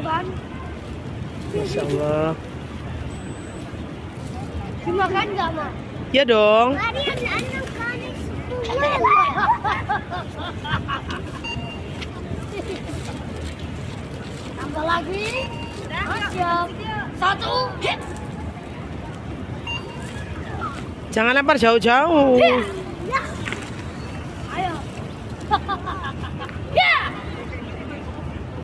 kan. Masya Allah. Dimakan nggak, Ma? Ya dong. Tambah lagi. Siap. 1, hit. Jangan lempar jauh-jauh.